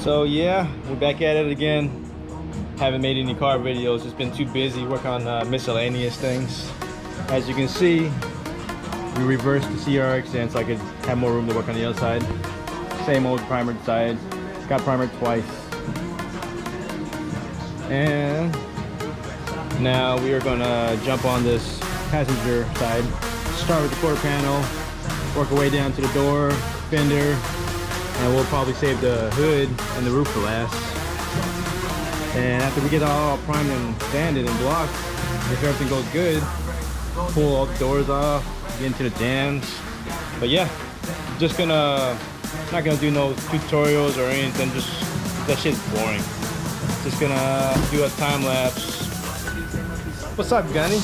So yeah, we're back at it again. Haven't made any car videos, just been too busy working on miscellaneous things. As you can see, we reversed the CRX in so I could have more room to work on the other side. Same old primered side. Got primered twice. And now we are gonna jump on this passenger side. Start with the quarter panel, work our way down to the door, fender, and we'll probably save the hood and the roof for last. And after we get all primed and sanded and blocked, if everything goes good, pull all the doors off, get into the jams. But yeah, just not gonna do no tutorials or anything, just that shit's boring. Just gonna do a time lapse. What's up, Gunny?